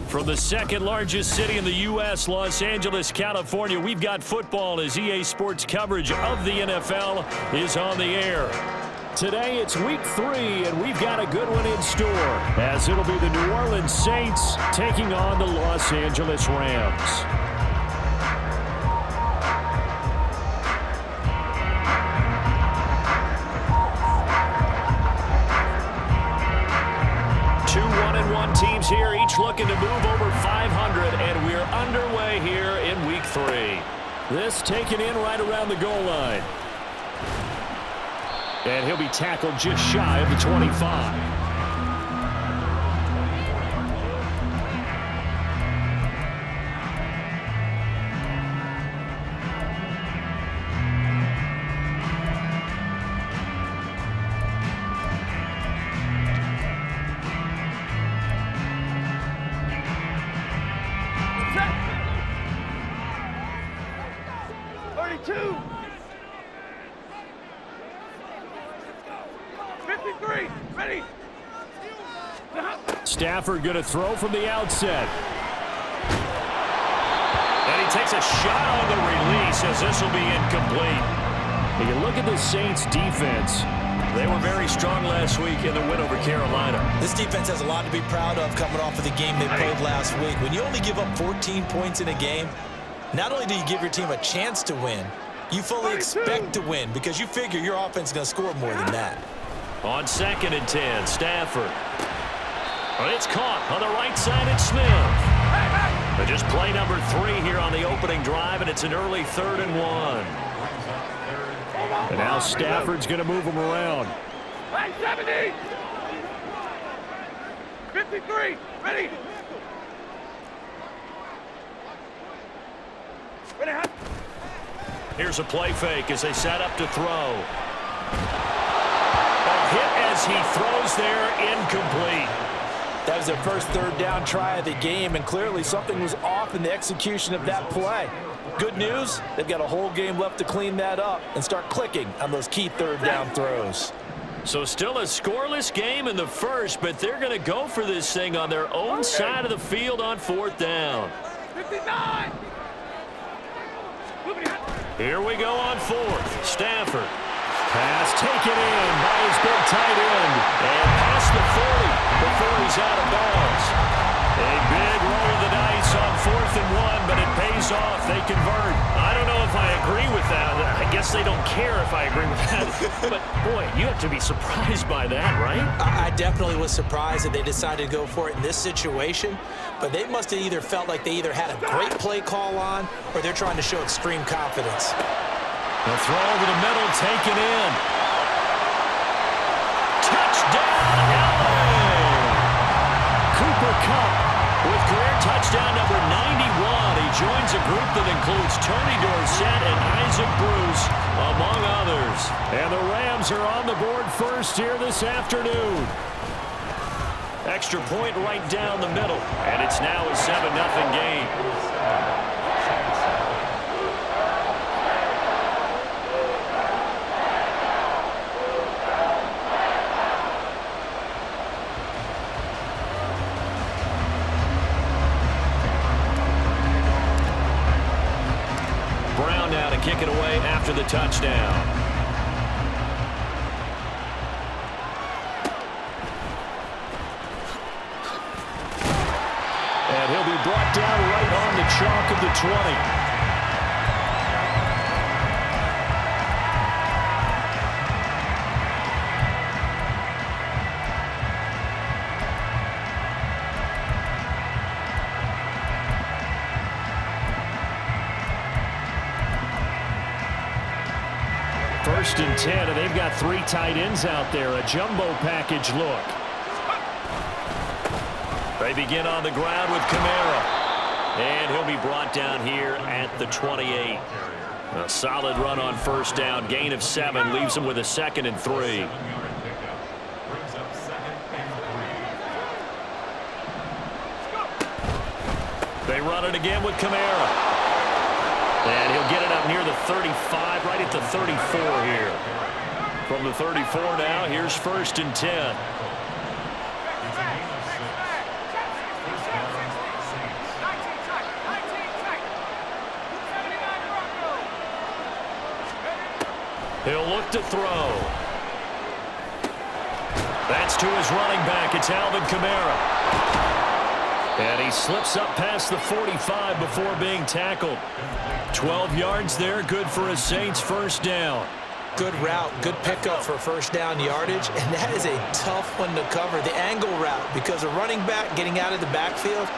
From the second largest city in the U.S., Los Angeles, California, we've got football as EA Sports coverage of the NFL is on the air. Today it's week 3, and we've got a good one in store, as it'll be the New Orleans Saints taking on the Los Angeles Rams. Two 1-1 teams here, each looking to move over 500, and we're underway here in week 3. This taken in right around the goal line. And he'll be tackled just shy of the 25. Stafford going to throw from the outset. And he takes a shot on the release as this will be incomplete. You can look at the Saints defense. They were very strong last week in the win over Carolina. This defense has a lot to be proud of coming off of the game they played last week. When you only give up 14 points in a game, not only do you give your team a chance to win, you fully expect to win because you figure your offense is going to score more than that. On 2nd and 10, Stafford. Well, it's caught on the right side at Smith. But just play number 3 here on the opening drive, and it's an early 3rd and 1. And now Stafford's going to move him around. 70! 53! Ready! Here's a play fake as they set up to throw. A hit as he throws there, incomplete. That was their first 3rd down try of the game, and clearly something was off in the execution of that play. Good news, they've got a whole game left to clean that up and start clicking on those key 3rd down throws. So still a scoreless game in the first, but they're going to go for this thing on their own side of the field on 4th down. 59! Here we go on 4th. Stafford. Pass taken in by his big tight end. And past the 40 before he's out of bounds. A big roll of the dice on 4th and 1, but it pays off. They convert. I don't know if I agree with that. I guess they don't care if I agree with that. But, boy, you have to be surprised by that, right? I definitely was surprised that they decided to go for it in this situation. But they must have either felt like they either had a great play call on or they're trying to show extreme confidence. The throw over the middle, taken in. Touchdown, LA! Cooper Kupp with career touchdown number 91. He joins a group that includes Tony Dorsett and Isaac Bruce, among others. And the Rams are on the board first here this afternoon. Extra point right down the middle, and it's now a 7-0 game. Brown now to kick it away after the touchdown. And he'll be brought down right on the chalk of the 20. First and 10, and they've got 3 tight ends out there. A jumbo package look. They begin on the ground with Kamara. And he'll be brought down here at the 28. A solid run on first down. Gain of 7 leaves him with a 2nd and 3. They run it again with Kamara. And he'll get it up near the 35, right at the 34 here. From the 34 now, here's 1st and 10. He'll look to throw. That's to his running back. It's Alvin Kamara. And he slips up past the 45 before being tackled. 12 yards there, good for a Saints first down. Good route, good pickup for first down yardage, and that is a tough one to cover, the angle route, because a running back getting out of the backfield,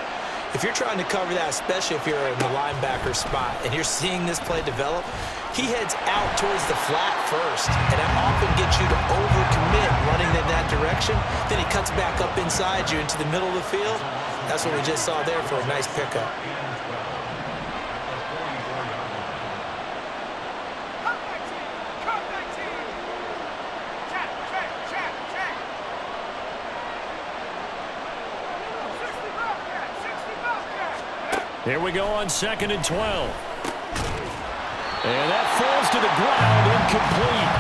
if you're trying to cover that, especially if you're in the linebacker spot and you're seeing this play develop, he heads out towards the flat first, and that often gets you to overcommit running in that direction. Then he cuts back up inside you into the middle of the field. That's what we just saw there for a nice pickup. Here we go on 2nd and 12. And that falls to the ground, incomplete.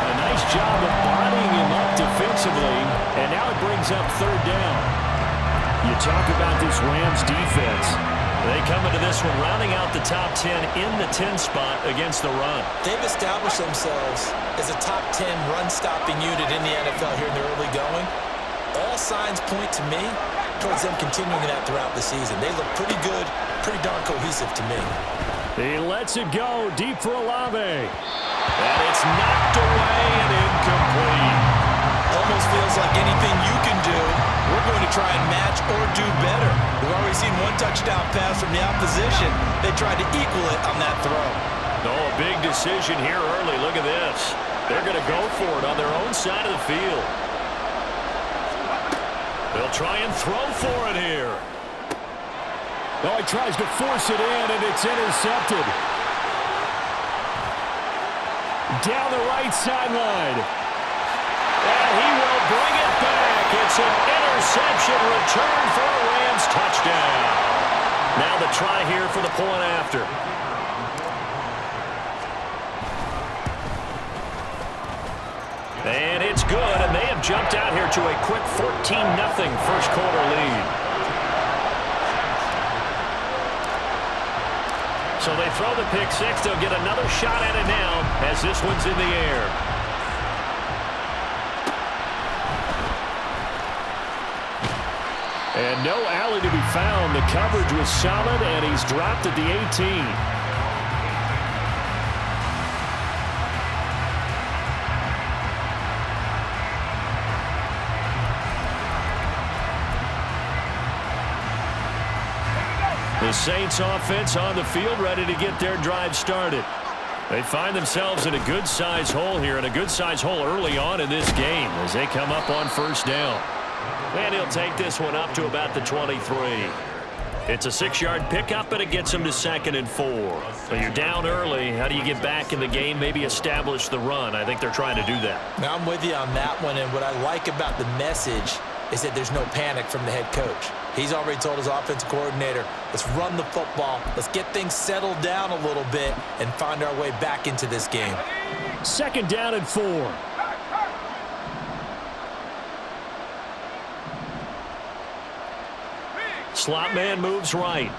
A nice job of bodying him up defensively, and now it brings up 3rd down. You talk about this Rams defense. They come into this one rounding out the top 10 in the 10 spot against the run. They've established themselves as a top 10 run-stopping unit in the NFL here in the early going. All signs point to me towards them continuing that throughout the season. They look pretty good, pretty darn cohesive to me. He lets it go deep for Olave. And it's knocked away and incomplete. Almost feels like anything you can do, we're going to try and match or do better. We've already seen one touchdown pass from the opposition. They tried to equal it on that throw. Oh, a big decision here early. Look at this. They're going to go for it on their own side of the field. They'll try and throw for it here. Oh, he tries to force it in, and it's intercepted. Down the right sideline. And he will bring it back. It's an interception return for a Rams touchdown. Now the try here for the point after. And it's good, and they have jumped out here to a quick 14-0 first quarter lead. So they throw the pick six. They'll get another shot at it now as this one's in the air. And no alley to be found. The coverage was solid, and he's dropped at the 18. The Saints offense on the field ready to get their drive started. They find themselves in a good-sized hole here, and a good-sized hole early on in this game as they come up on first down. And he'll take this one up to about the 23. It's a 6-yard pickup, and it gets him to 2nd and 4. So you're down early. How do you get back in the game, maybe establish the run? I think they're trying to do that. Now I'm with you on that one, and what I like about the message is that there's no panic from the head coach. He's already told his offensive coordinator, let's run the football, let's get things settled down a little bit and find our way back into this game. 2nd down and 4. Slot man moves right.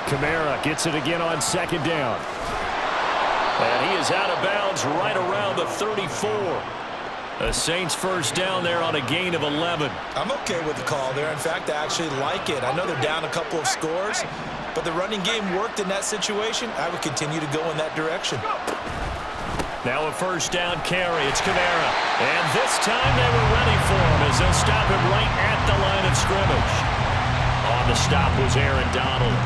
Kamara gets it again on 2nd down. And he is out of bounds right around the 34. The Saints first down there on a gain of 11. I'm okay with the call there. In fact, I actually like it. I know they're down a couple of scores, but the running game worked in that situation. I would continue to go in that direction. Now a first down carry. It's Kamara. And this time they were ready for him as they'll stop him right at the line of scrimmage. On the stop was Aaron Donald.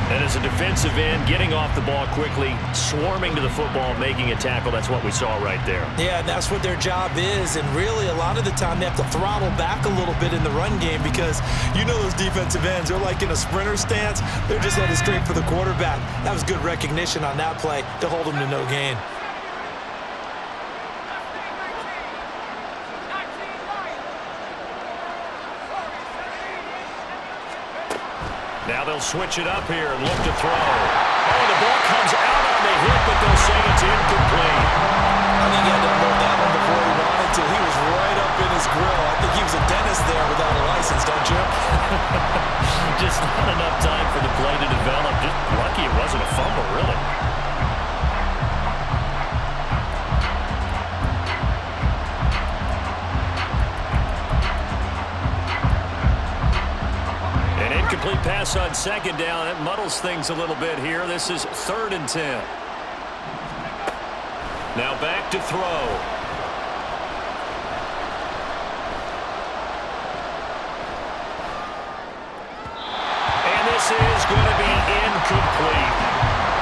And as a defensive end, getting off the ball quickly, swarming to the football, making a tackle, that's what we saw right there. Yeah, and that's what their job is. And really, a lot of the time, they have to throttle back a little bit in the run game because you know those defensive ends, they're like in a sprinter stance. They're just headed straight for the quarterback. That was good recognition on that play to hold them to no gain. Now they'll switch it up here and look to throw. Oh, the ball comes out on the hit, but they'll say it's incomplete. I think he had to unload that one before he wanted to. He was right up in his grill. I think he was a dentist there without a license, don't you? Just not enough time for the play to develop. Just lucky it wasn't a fumble, really. Incomplete pass on second down. That muddles things a little bit here. This is 3rd and 10. Now back to throw. And this is going to be incomplete.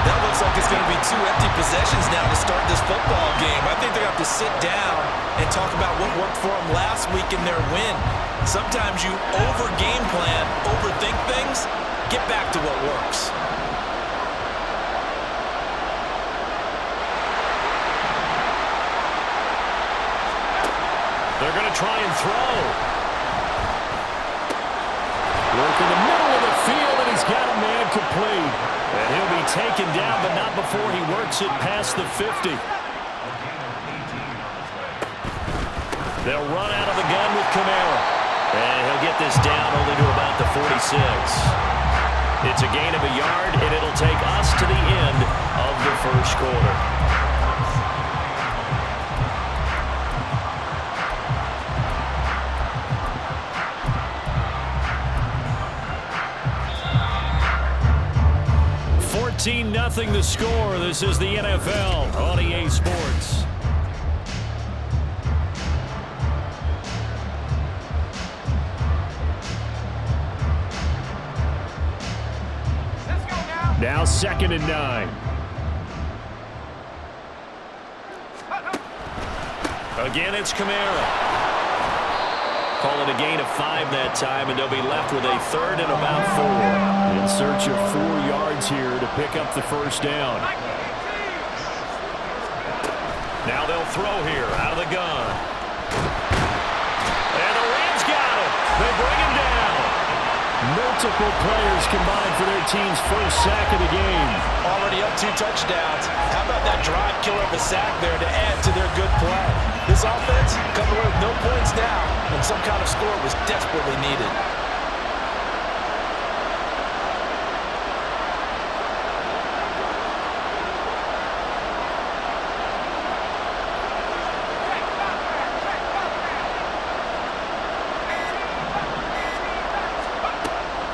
That looks like it's going to be 2 empty possessions now to start this football game. I think they're going to have to sit down and talk about what worked for them last week in their win. Sometimes you over-game plan, overthink things, get back to what works. They're going to try and throw. Work in the middle of the field, and he's got a man complete. And he'll be taken down, but not before he works it past the 50. They'll run out of the gun with Kamara. And he'll get this down only to about the 46. It's a gain of a yard, and it'll take us to the end of the first quarter. Nothing the score. This is the NFL on EA Sports. Now 2nd and 9. Again, it's Kamara. Call it a gain of 5 that time, and they'll be left with a 3rd and about 4. In search of 4 yards here to pick up the first down. Now they'll throw here out of the gun. And the Rams got it. They bring him down. Multiple players combined for their team's first sack of the game. Already up 2 touchdowns. How about that drive killer of a sack there to add to their good play? This offense coming away with no points now, and some kind of score was desperately needed.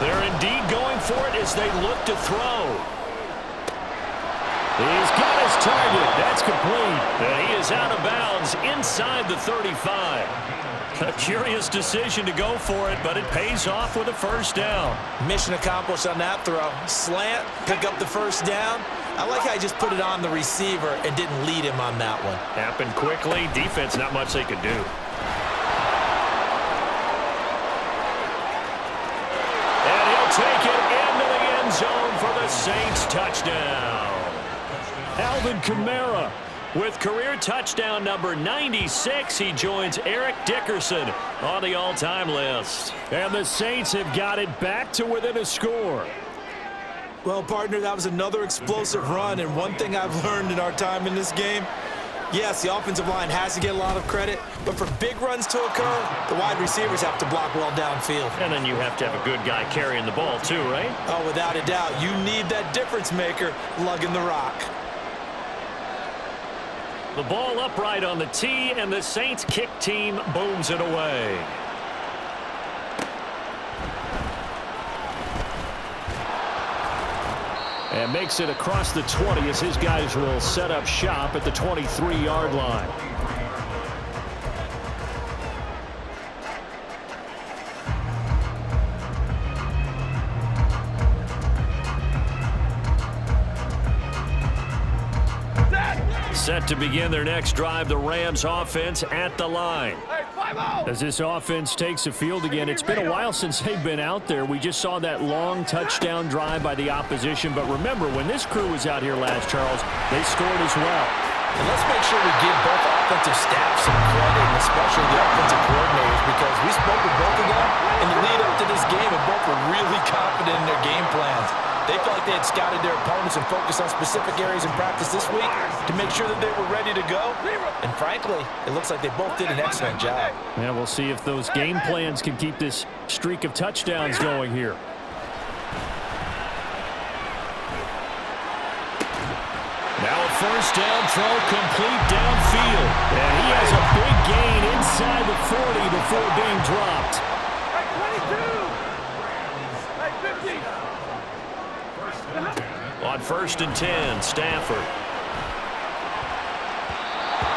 They're indeed going for it as they look to throw. He's got his target. That's complete. And he is out of bounds inside the 35. A curious decision to go for it, but it pays off with a first down. Mission accomplished on that throw. Slant, pick up the first down. I like how he just put it on the receiver and didn't lead him on that one. Happened quickly. Defense, not much they could do. And he'll take it into the end zone for the Saints touchdown. Alvin Kamara with career touchdown number 96. He joins Eric Dickerson on the all-time list. And the Saints have got it back to within a score. Well, partner, that was another explosive run, and one thing I've learned in our time in this game, yes, the offensive line has to get a lot of credit, but for big runs to occur, the wide receivers have to block well downfield. And then you have to have a good guy carrying the ball too, right? Oh, without a doubt. You need that difference maker lugging the rock. The ball upright on the tee, and the Saints kick team booms it away. And makes it across the 20 as his guys will set up shop at the 23-yard line. Set to begin their next drive, the Rams offense at the line. Hey, 5-0. As this offense takes the field again, it's been a while since they've been out there. We just saw that long touchdown drive by the opposition. But remember, when this crew was out here last, Charles, they scored as well. And let's make sure we give both offensive staffs some credit, and especially the offensive coordinators, because we spoke with both of them in the lead up to this game, and both were really confident in their game plans. They felt like they had scouted their opponents and focused on specific areas in practice this week to make sure that they were ready to go. And frankly, it looks like they both did an excellent job. Yeah, we'll see if those game plans can keep this streak of touchdowns going here. Now a first down throw complete downfield. And he has a big gain inside the 40 before being dropped. Hey, 22. Hey, 50. On 1st and 10, Stafford.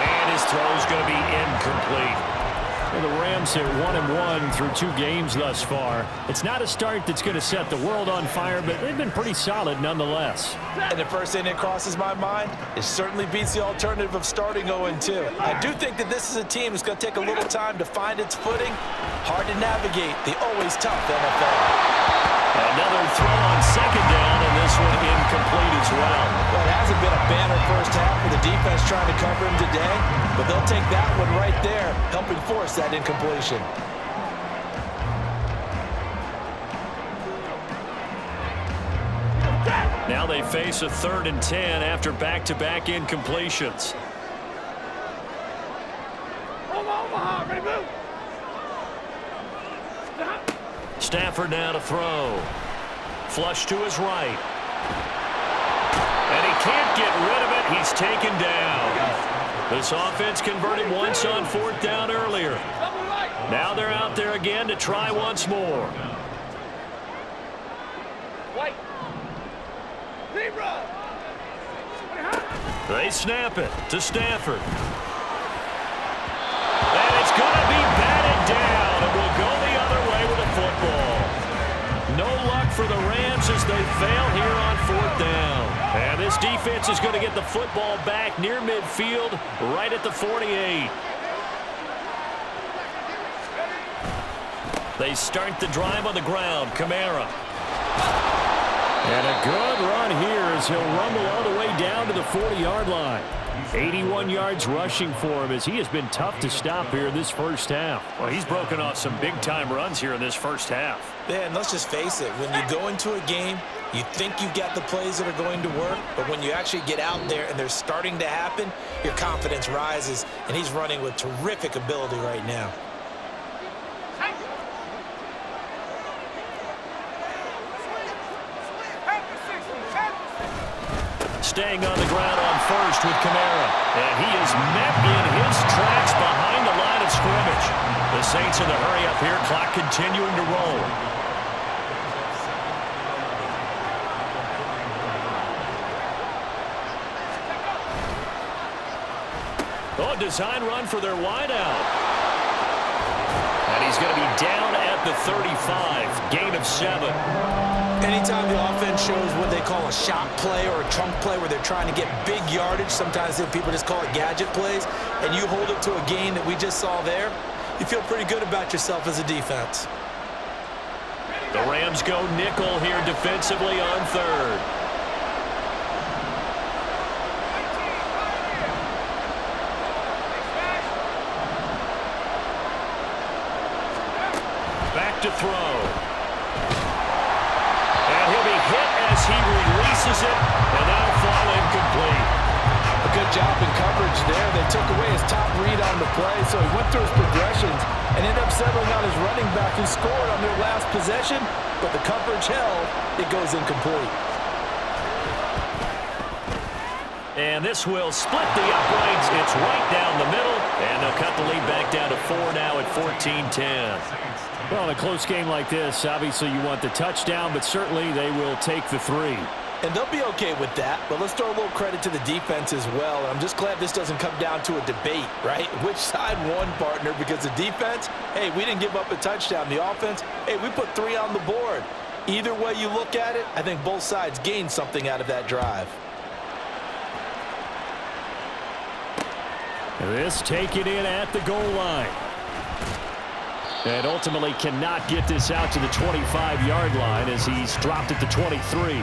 And his throw's going to be incomplete. Well, the Rams are 1-1 through 2 games thus far. It's not a start that's going to set the world on fire, but they've been pretty solid nonetheless. And the first thing that crosses my mind, it certainly beats the alternative of starting 0-2. I do think that this is a team that's going to take a little time to find its footing. Hard to navigate the always tough NFL. Another throw on 2nd down, and this one incomplete as well. Well, it hasn't been a banner first half for the defense trying to cover him today, but they'll take that one right there, helping force that incompletion. Now they face a 3rd and 10 after back-to-back incompletions. Omaha, ready, move. Stafford now to throw. Flush to his right. And he can't get rid of it. He's taken down. This offense converted once on 4th down earlier. Now they're out there again to try once more. White. Zebra. They snap it to Stafford. And it's going to be batted down. It will go the other way with a football. No luck for the Rams as they fail here on 4th down. And this defense is going to get the football back near midfield, right at the 48. They start the drive on the ground. Kamara. And a good run here as he'll rumble all the way down to the 40-yard line. 81 yards rushing for him as he has been tough to stop here this first half. Well, he's broken off some big-time runs here in this first half. Yeah, and let's just face it. When you go into a game, you think you've got the plays that are going to work, but when you actually get out there and they're starting to happen, your confidence rises, and he's running with terrific ability right now. Staying on the ground on 1st with Kamara. And he is met in his tracks behind the line of scrimmage. The Saints in the hurry up here, clock continuing to roll. Oh, design run for their wideout. And he's going to be down at the 35, gain of 7. Anytime the offense shows what they call a shot play or a chunk play where they're trying to get big yardage, sometimes people just call it gadget plays, and you hold it to a gain that we just saw there, you feel pretty good about yourself as a defense. The Rams go nickel here defensively on 3rd. Back to throw. He'll be hit as he releases it, and that'll fall incomplete. A good job in coverage there. They took away his top read on the play, so he went through his progressions and ended up settling on his running back who scored on their last possession, but the coverage held. It goes incomplete. And this will split the uprights. It's right down the middle, and they'll cut the lead back down to 4 now at 14-10. Well, in a close game like this, obviously you want the touchdown, but certainly they will take the 3. And they'll be okay with that, but let's throw a little credit to the defense as well. I'm just glad this doesn't come down to a debate, right? Which side won, partner? Because the defense, hey, we didn't give up a touchdown. The offense, hey, we put 3 on the board. Either way you look at it, I think both sides gained something out of that drive. This taken in at the goal line. And ultimately cannot get this out to the 25-yard line as he's dropped at the 23.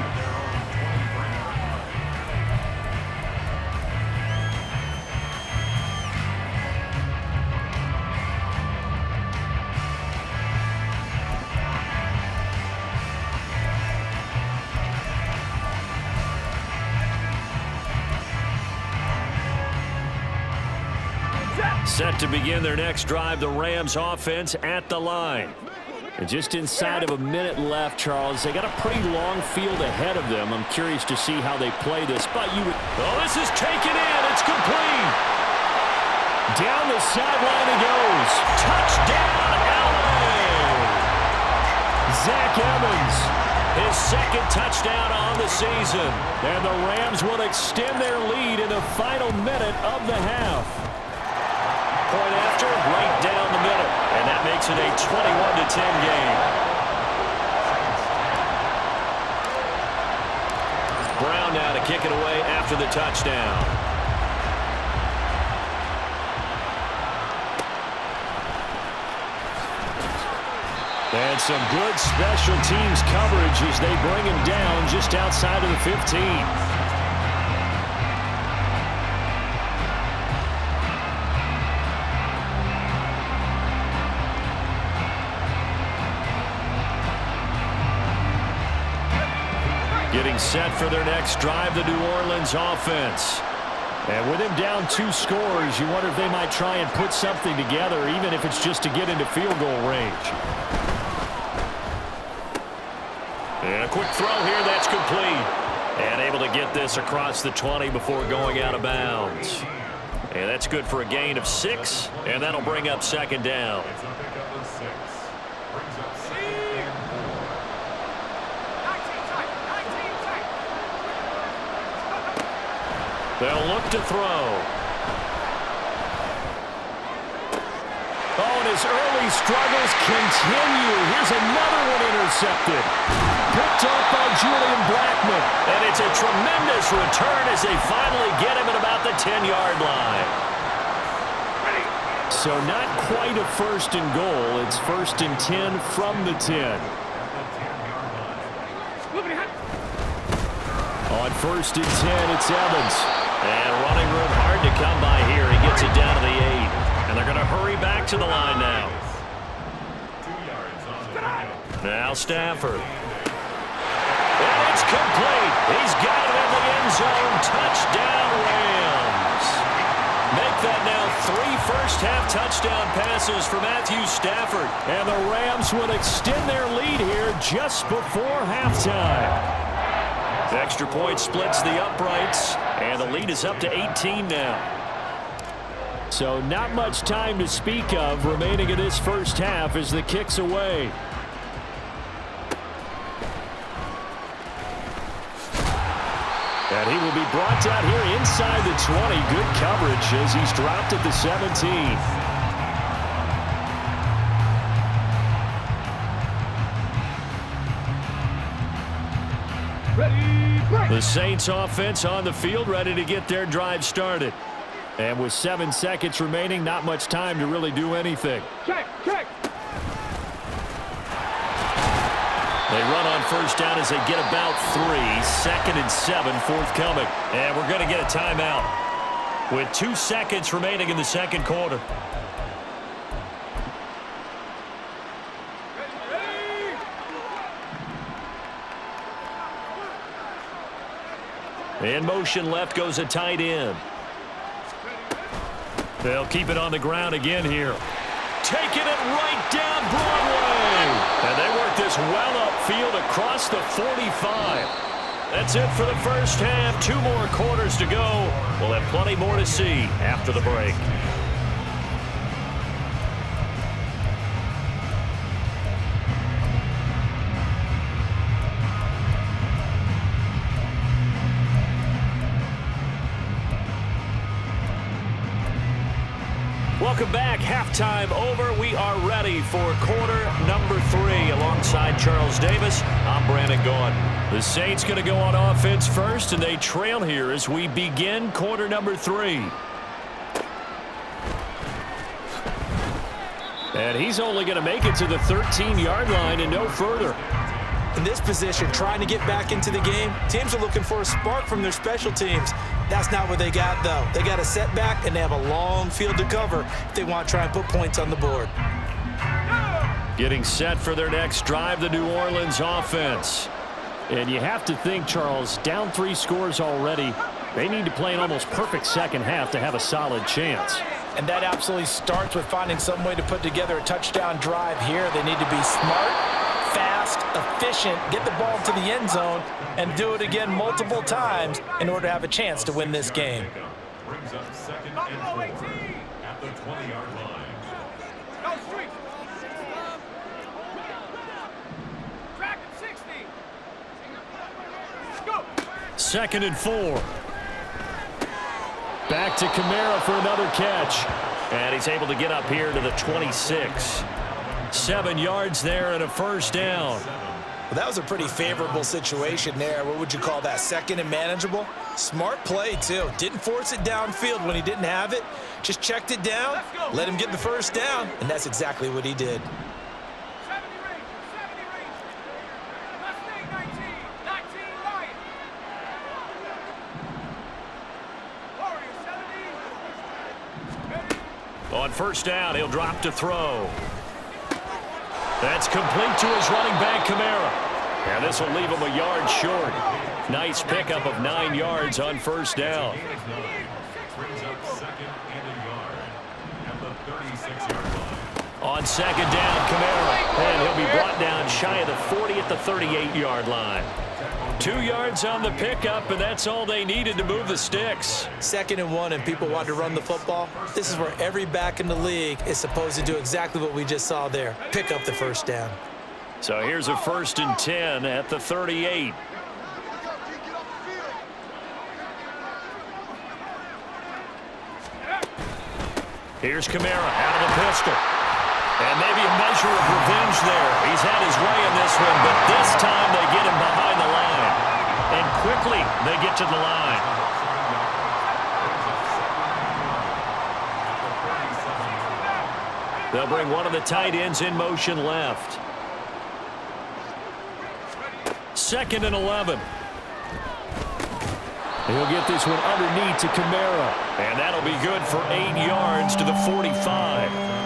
Set to begin their next drive, the Rams offense at the line. And just inside of a minute left, Charles, they got a pretty long field ahead of them. I'm curious to see how they play this. But this is taken in. It's complete. Down the sideline it goes. Touchdown, LA! Zach Evans, his second touchdown on the season. And the Rams will extend their lead in the final minute of the half. Point after, right down the middle. And that makes it a 21-10 game. Brown now to kick it away after the touchdown. And some good special teams coverage as they bring him down just outside of the 15. Getting set for their next drive, the New Orleans offense. And with him down 2 scores, you wonder if they might try and put something together, even if it's just to get into field goal range. And a quick throw here, that's complete. And able to get this across the 20 before going out of bounds. And that's good for a gain of 6, and that'll bring up second down. They'll look to throw. Oh, and his early struggles continue. Here's another one intercepted. Picked off by Julian Blackmon. And it's a tremendous return as they finally get him at about the 10-yard line. So not quite a first and goal. It's first and 10 from the 10. On first and 10, it's Evans. And running room hard to come by here. He gets it down to the 8. And they're going to hurry back to the line now. Now Stafford. And it's complete. He's got it in the end zone. Touchdown, Rams. Make that now 3 first-half touchdown passes for Matthew Stafford. And the Rams will extend their lead here just before halftime. The extra point splits the uprights, and the lead is up to 18 now. So not much time to speak of remaining in this first half as the kick's away. And he will be brought down here inside the 20. Good coverage as he's dropped at the 17. The Saints offense on the field ready to get their drive started. And with 7 seconds remaining, not much time to really do anything. Check. They run on first down as they get about 3. Second and 7 forthcoming. And we're going to get a timeout with 2 seconds remaining in the second quarter. In motion left goes a tight end. They'll keep it on the ground again here. Taking it right down Broadway. And they work this well upfield across the 45. That's it for the first half. 2 more quarters to go. We'll have plenty more to see after the break. Welcome back. Halftime over. We are ready for quarter number 3. Alongside Charles Davis, I'm Brandon Gordon. The Saints going to go on offense first, and they trail here as we begin quarter number 3. And he's only going to make it to the 13-yard line and no further. In this position, trying to get back into the game, teams are looking for a spark from their special teams. That's not what they got, though. They got a setback, and they have a long field to cover if they want to try and put points on the board. Getting set for their next drive, the New Orleans offense. And you have to think, Charles, down 3 scores already. They need to play an almost perfect second half to have a solid chance. And that absolutely starts with finding some way to put together a touchdown drive here. They need to be smart, fast, efficient, get the ball to the end zone, and do it again multiple times in order to have a chance to win this game. Brings up 2nd and 4 at the 20-yard line. Go street. Track at 60. Let's go. 2nd and 4. Back to Kamara for another catch. And he's able to get up here to the 26. 7 yards there and a first down. Well, that was a pretty favorable situation there. What would you call that? 2nd and manageable? Smart play, too. Didn't force it downfield when he didn't have it. Just checked it down, let him get the first down, and that's exactly what he did. 70 range. 70 range. Mustang 19. 19 Lion. Warrior 70. On first down, he'll drop to throw. That's complete to his running back, Kamara. And this will leave him a yard short. Nice pickup of 9 yards on first down. Brings up 2nd and a yard at the 36-yard line. On 2nd down, Kamara. And he'll be brought down shy of the 40 at the 38-yard line. 2 yards on the pickup, and that's all they needed to move the sticks. 2nd and 1, and people want to run the football. This is where every back in the league is supposed to do exactly what we just saw there. Pick up the first down. So here's a 1st and 10 at the 38. Here's Kamara out of the pistol. And maybe a measure of revenge there. He's had his way in this one, but this time they get him behind the line. And quickly they get to the line. They'll bring one of the tight ends in motion left. 2nd and 11. He'll get this one underneath to Kamara. And that'll be good for 8 yards to the 45.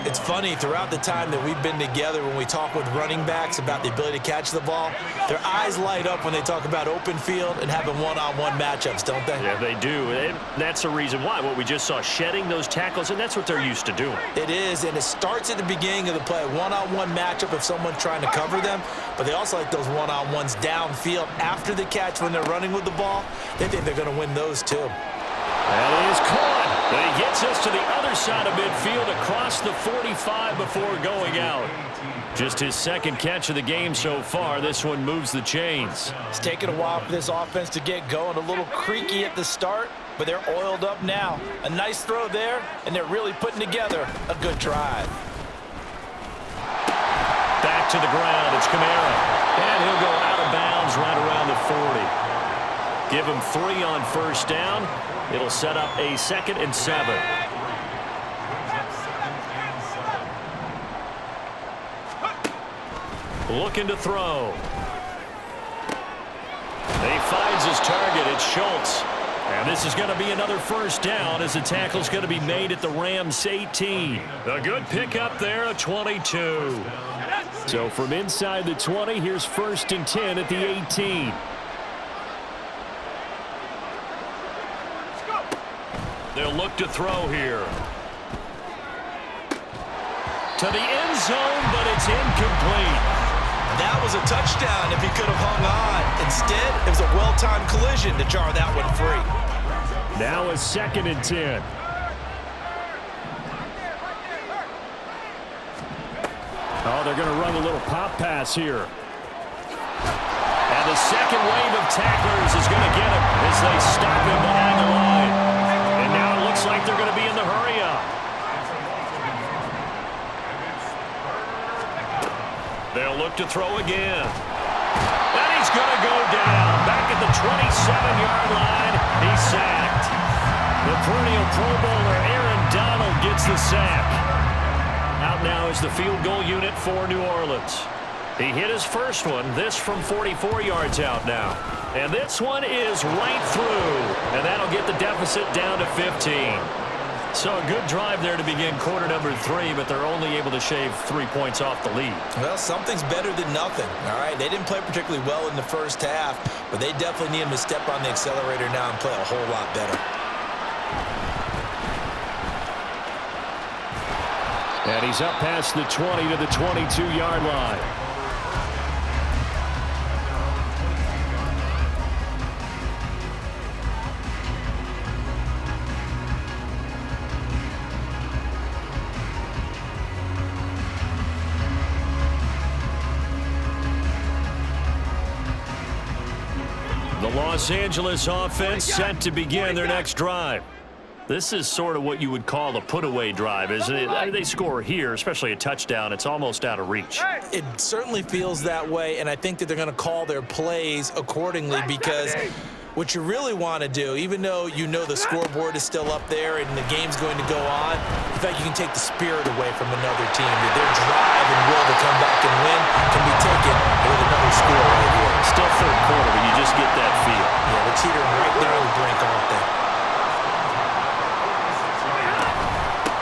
It's funny, throughout the time that we've been together, when we talk with running backs about the ability to catch the ball, their eyes light up when they talk about open field and having one-on-one matchups, don't they? Yeah, they do. And that's the reason why. What we just saw, shedding those tackles, and that's what they're used to doing. It is, and it starts at the beginning of the play. One-on-one matchup if someone's trying to cover them, but they also like those one-on-ones downfield after the catch when they're running with the ball. They think they're going to win those too. That is caught. But he gets us to the other side of midfield across the 45 before going out. Just his 2nd catch of the game so far. This one moves the chains. It's taken a while for this offense to get going. A little creaky at the start, but they're oiled up now. A nice throw there, and they're really putting together a good drive. Back to the ground. It's Kamara. And he'll go out of bounds right around the 40. Give him 3 on first down. It'll set up a 2nd and 7. Looking to throw. He finds his target. It's Schultz. And this is going to be another first down as the tackle's going to be made at the Rams 18. A good pickup there, a 22. So from inside the 20, here's 1st and 10 at the 18. They'll look to throw here. To the end zone, but it's incomplete. That was a touchdown if he could have hung on. Instead, it was a well-timed collision to jar that one free. Now a 2nd and 10. Oh, they're going to run a little pop pass here. And the second wave of tacklers is going to get him as they stop him behind the line. And now it looks like they're going to be in the hurry-up. They'll look to throw again. And he's going to go down. Back at the 27-yard line, he's sacked. The perennial Pro Bowler Aaron Donald gets the sack. Out now now is the field goal unit for New Orleans. He hit his first one, this from 44 yards out now. And this one is right through, and that'll get the deficit down to 15. So a good drive there to begin quarter number 3, but they're only able to shave 3 points off the lead. Well, something's better than nothing, all right? They didn't play particularly well in the first half, but they definitely need him to step on the accelerator now and play a whole lot better. And he's up past the 20 to the 22-yard line. The Los Angeles offense set to begin their next drive. This is sort of what you would call a put-away drive, isn't it? They score here, especially a touchdown. It's almost out of reach. It certainly feels that way, and I think that they're going to call their plays accordingly because what you really want to do, even though you know the scoreboard is still up there and the game's going to go on, in fact, you can take the spirit away from another team. Their drive and will to come back and win can be taken with another score right here. Still third quarter, but you just get that feel. Yeah, they're teetering right there on the brink, aren't they?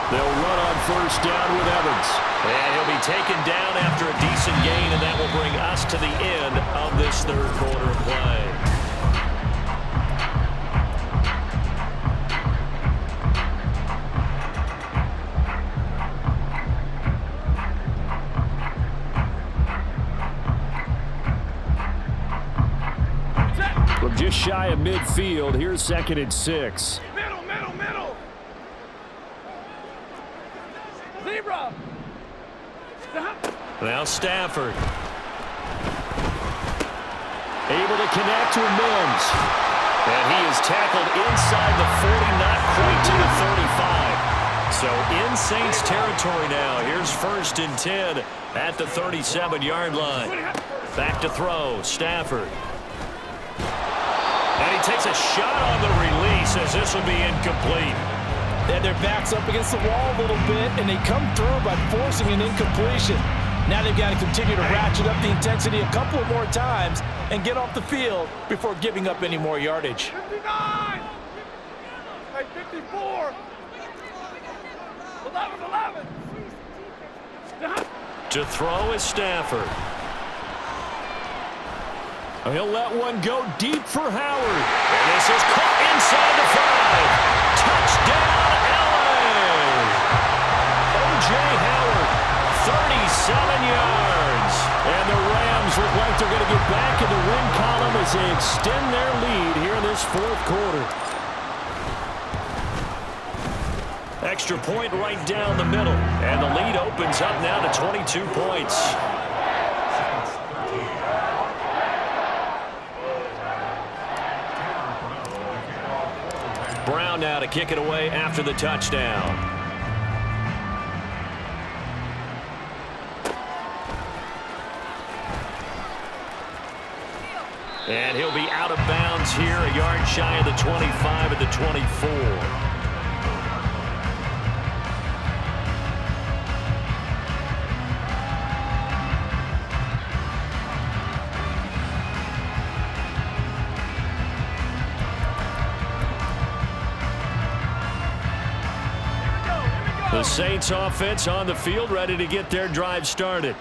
They'll run on first down with Evans. And he'll be taken down after a decent gain, and that will bring us to the end of this third quarter of play. From just shy of midfield, here's 2nd and 6. Middle, middle, middle. Zebra. Now Stafford. Able to connect with Mims. And he is tackled inside the 40, not quite to the 35. So in Saints territory now. Here's 1st and 10 at the 37-yard line. Back to throw, Stafford. And he takes a shot on the release as this will be incomplete. They had their backs up against the wall a little bit, and they come through by forcing an incompletion. Now they've got to continue to ratchet up the intensity a couple of more times and get off the field before giving up any more yardage. 59. Hey, 54. 11. To throw is Stafford. He'll let one go deep for Howard. And this is caught inside the 5. Touchdown, LA! O.J. Howard, 37 yards. And the Rams look like they're going to get back in the win column as they extend their lead here in this fourth quarter. Extra point right down the middle. And the lead opens up now to 22 points. Brown now to kick it away after the touchdown. And he'll be out of bounds here, a yard shy of the 25 at the 24. The Saints offense on the field, ready to get their drive started.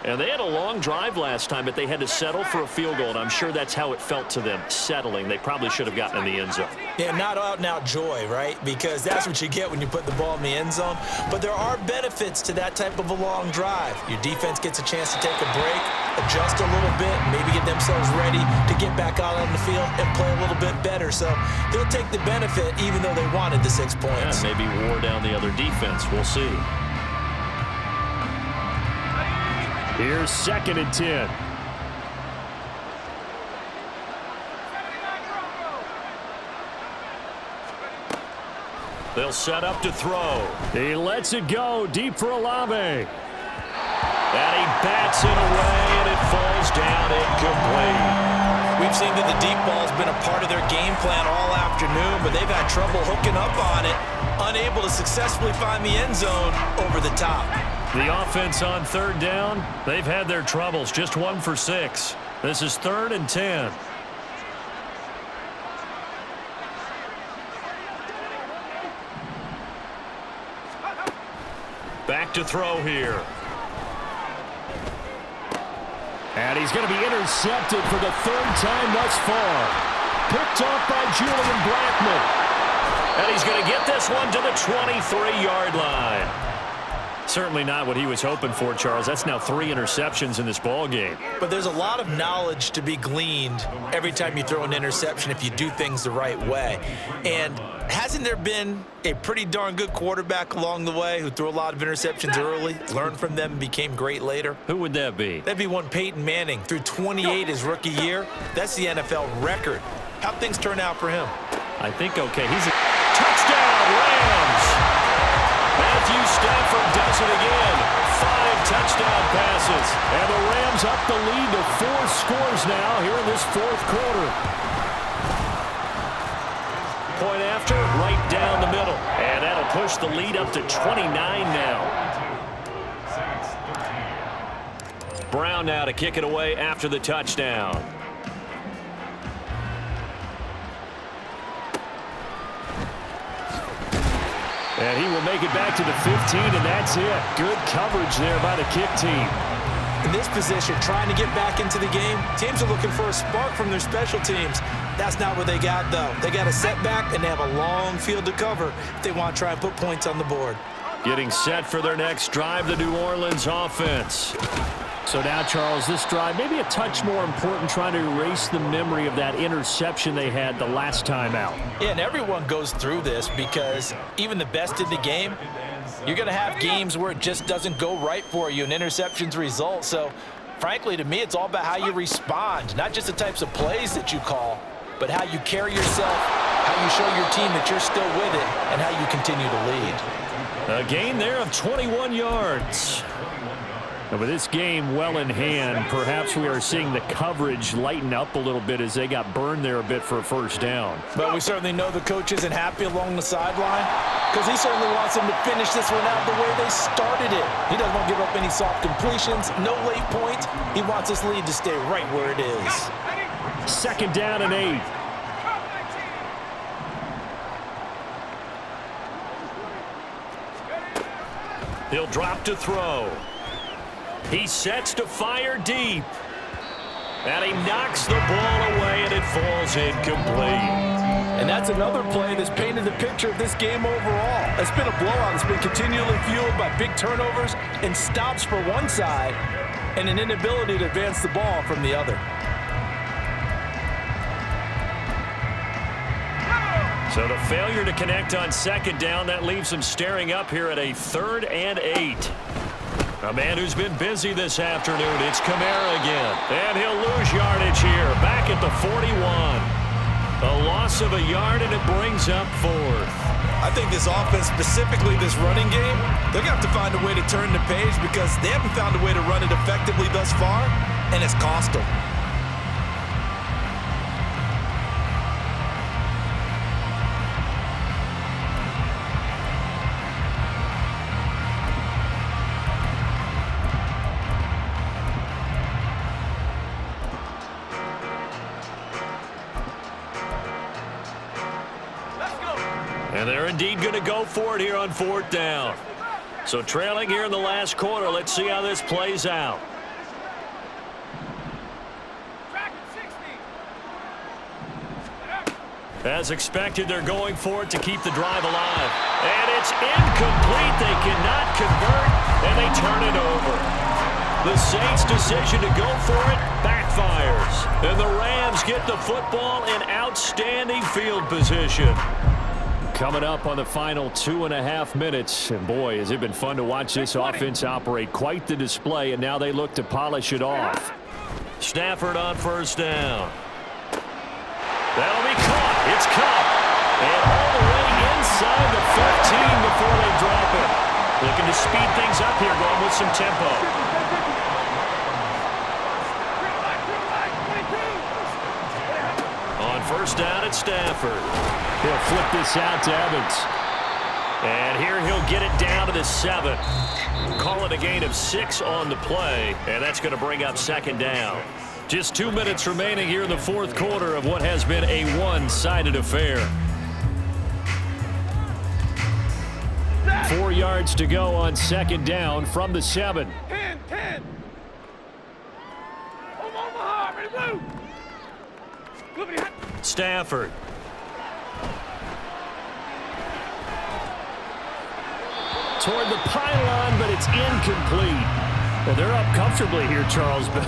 And they had a long drive last time, but they had to settle for a field goal, and I'm sure that's how it felt to them, settling. They probably should have gotten in the end zone. Yeah, not out-and-out joy, right? Because that's what you get when you put the ball in the end zone. But there are benefits to that type of a long drive. Your defense gets a chance to take a break, adjust a little bit, maybe get themselves ready to get back out on the field and play a little bit better. So they'll take the benefit even though they wanted the 6 points. Yeah, maybe wore down the other defense. We'll see. Here's 2nd and 10. They'll set up to throw. He lets it go deep for Olave. And he bats it away, and it falls down incomplete. We've seen that the deep ball has been a part of their game plan all afternoon, but they've had trouble hooking up on it, unable to successfully find the end zone over the top. The offense on third down, they've had their troubles. Just 1 for 6. This is 3rd and 10. Back to throw here. And he's going to be intercepted for the 3rd time thus far. Picked off by Julian Blackmon. And he's going to get this one to the 23-yard line. Certainly not what he was hoping for, Charles. That's now 3 interceptions in this ball game. But there's a lot of knowledge to be gleaned every time you throw an interception if you do things the right way. And hasn't there been a pretty darn good quarterback along the way who threw a lot of interceptions early, learned from them, and became great later? Who would that be? That'd be one Peyton Manning. Threw 28 his rookie year. That's the NFL record. How'd things turn out for him? I think okay. He's a touchdown, Rams. Matthew Stafford does it again. 5 touchdown passes. And the Rams up the lead to 4 scores now here in this 4th quarter. Point after, right down the middle. And that'll push the lead up to 29 now. Brown now to kick it away after the touchdown. And he will make it back to the 15, and that's it. Good coverage there by the kick team. In this position, trying to get back into the game, teams are looking for a spark from their special teams. That's not what they got, though. They got a setback, and they have a long field to cover if they want to try and put points on the board. Getting set for their next drive, the New Orleans offense. So now, Charles, this drive maybe a touch more important, trying to erase the memory of that interception they had the last time out. Yeah, and everyone goes through this because even the best in the game, you're going to have games where it just doesn't go right for you and interceptions result. So, frankly, to me, it's all about how you respond, not just the types of plays that you call, but how you carry yourself, how you show your team that you're still with it, and how you continue to lead. A gain there of 21 yards. And with this game well in hand, perhaps we are seeing the coverage lighten up a little bit as they got burned there a bit for a first down. But we certainly know the coach isn't happy along the sideline because he certainly wants them to finish this one out the way they started it. He doesn't want to give up any soft completions, no late points. He wants this lead to stay right where it is. 2nd down and 8. He'll drop to throw. He sets to fire deep. And he knocks the ball away, and it falls incomplete. And that's another play that's painted the picture of this game overall. It's been a blowout. It's been continually fueled by big turnovers and stops for one side and an inability to advance the ball from the other. So the failure to connect on 2nd down, that leaves him staring up here at a 3rd and 8. A man who's been busy this afternoon. It's Kamara again. And he'll lose yardage here. Back at the 41. A loss of a yard, and it brings up 4th. I think this offense, specifically this running game, they're going to have to find a way to turn the page because they haven't found a way to run it effectively thus far, and it's cost them. And they're indeed going to go for it here on 4th down. So trailing here in the last quarter. Let's see how this plays out. As expected, they're going for it to keep the drive alive. And it's incomplete. They cannot convert, and they turn it over. The Saints' decision to go for it backfires. And the Rams get the football in outstanding field position. Coming up on the final 2.5 minutes. And boy, has it been fun to watch this offense operate. Quite the display, and now they look to polish it off. Stafford on 1st down. That'll be caught. It's caught. And all the way inside the 15 before they drop it. Looking to speed things up here, going with some tempo. On 1st down, it's Stafford. He'll flip this out to Evans. And here he'll get it down to the 7. Call it a gain of 6 on the play, and that's going to bring up second down. Just 2 minutes remaining here in the fourth quarter of what has been a one-sided affair. 4 yards to go on second down from the 7. 10. Omaha, ready, blue. Stafford. Toward the pylon, but it's incomplete. Well, they're up comfortably here, Charles, but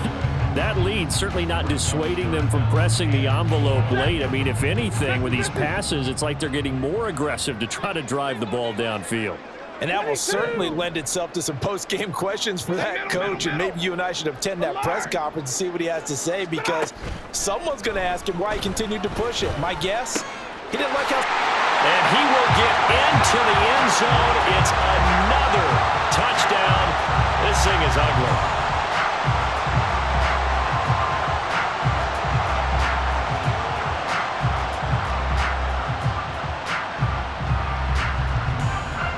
that lead certainly not dissuading them from pressing the envelope late. I mean, if anything, with these passes, it's like they're getting more aggressive to try to drive the ball downfield. And that will certainly lend itself to some post-game questions for that coach, and maybe you and I should attend that press conference and see what he has to say, because someone's going to ask him why he continued to push it. My guess, he didn't like how... And he will get into the end zone. It's another touchdown. This thing is ugly.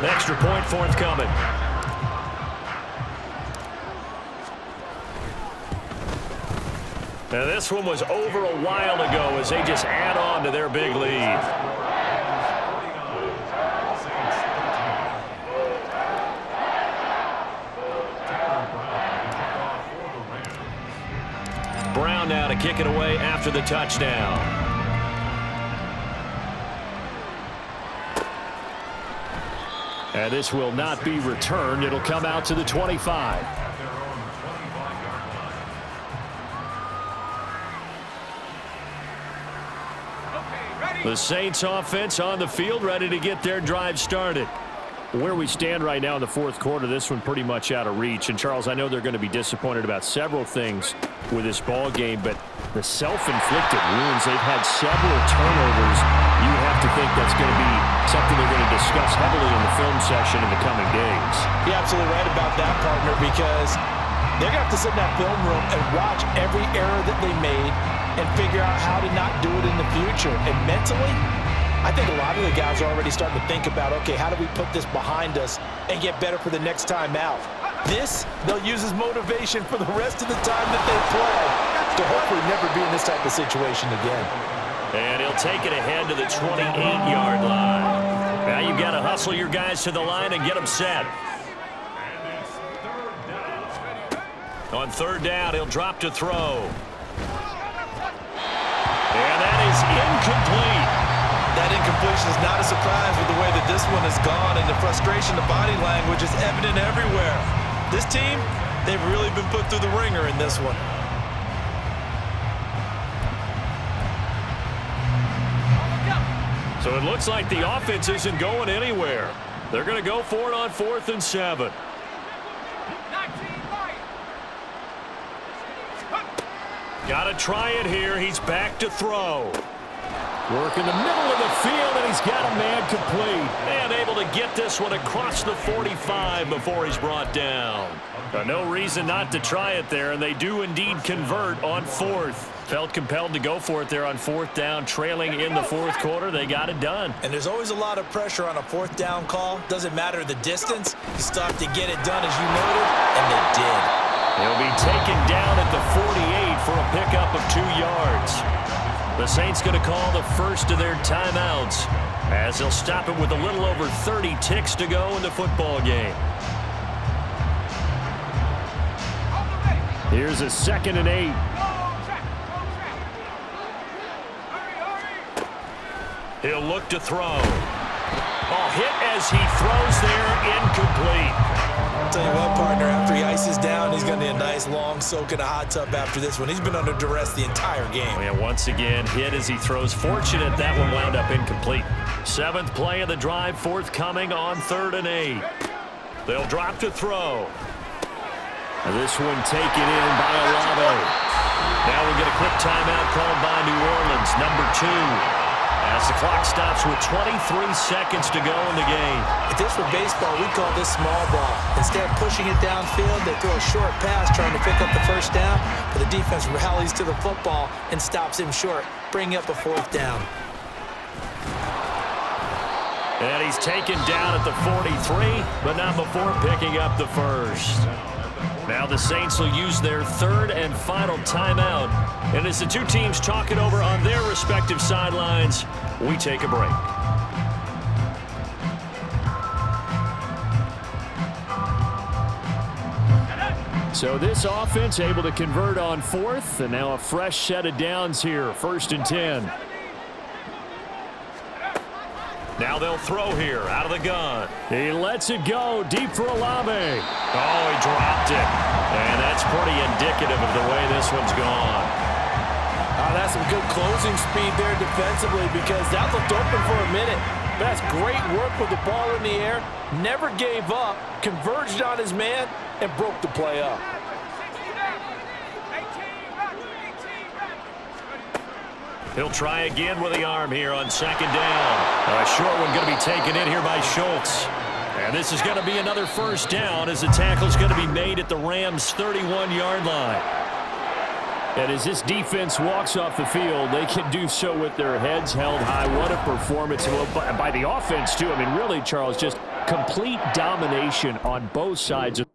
Extra point forthcoming. Now this one was over a while ago as they just add on to their big lead. Brown now to kick it away after the touchdown. And this will not be returned. It'll come out to the 25. The Saints offense on the field, ready to get their drive started. Where we stand right now in the fourth quarter, this one pretty much out of reach. And, Charles, I know they're going to be disappointed about several things with this ball game, but the self-inflicted wounds, they've had several turnovers. You have to think that's going to be something they're going to discuss heavily in the film session in the coming days. You're absolutely right about that, partner, because they're going to have to sit in that film room and watch every error that they made and figure out how to not do it in the future. And mentally, I think a lot of the guys are already starting to think about, okay, how do we put this behind us and get better for the next time out? This, they'll use as motivation for the rest of the time that they play to hopefully never be in this type of situation again. And he'll take it ahead to the 28-yard line. Now you've got to hustle your guys to the line and get them set. On third down, he'll drop to throw. And that is incomplete. That incompletion is not a surprise with the way that this one has gone, and the frustration, the body language is evident everywhere. This team, they've really been put through the ringer in this one. So it looks like the offense isn't going anywhere. They're going to go for it on 4th and 7. Got to try it here. He's back to throw. Work in the middle of the field, and he's got a man complete. And able to get this one across the 45 before he's brought down. No reason not to try it there, and they do indeed convert on 4th. Felt compelled to go for it there on 4th down, trailing in the fourth quarter. They got it done. And there's always a lot of pressure on a 4th down call. Doesn't matter the distance. You still have to get it done, as you noted, and they did. He'll be taken down at the 48 for a pickup of 2 yards. The Saints going to call the first of their timeouts as they'll stop it with a little over 30 ticks to go in the football game. Here's a 2nd and 8. He'll look to throw. Oh, hit as he throws there, incomplete. I'll tell you what, partner, after he ices down, he's going to need a nice long soak in a hot tub after this one. He's been under duress the entire game. Oh, yeah, once again, hit as he throws. Fortunate that one wound up incomplete. 7th play of the drive, forthcoming on 3rd and 8. They'll drop to throw. And this one taken in by Olave. Now we'll get a quick timeout called by New Orleans, number 2. As the clock stops with 23 seconds to go in the game. If this were baseball, we'd call this small ball. Instead of pushing it downfield, they throw a short pass trying to pick up the first down, but the defense rallies to the football and stops him short, bringing up a 4th down. And he's taken down at the 43, but not before picking up the first. Now the Saints will use their third and final timeout. And as the two teams talk it over on their respective sidelines, we take a break. So this offense able to convert on fourth, and now a fresh set of downs here, 1st and 10. Now they'll throw here out of the gun. He lets it go deep for Olave. Oh, he dropped it. And that's pretty indicative of the way this one's gone. That's some good closing speed there defensively, because that looked open for a minute. That's great work with the ball in the air. Never gave up, converged on his man, and broke the play up. He'll try again with the arm here on 2nd down. A short one going to be taken in here by Schultz. And this is going to be another 1st down as the tackle's going to be made at the Rams' 31-yard line. And as this defense walks off the field, they can do so with their heads held high. What a performance by the offense, too. I mean, really, Charles, just complete domination on both sides of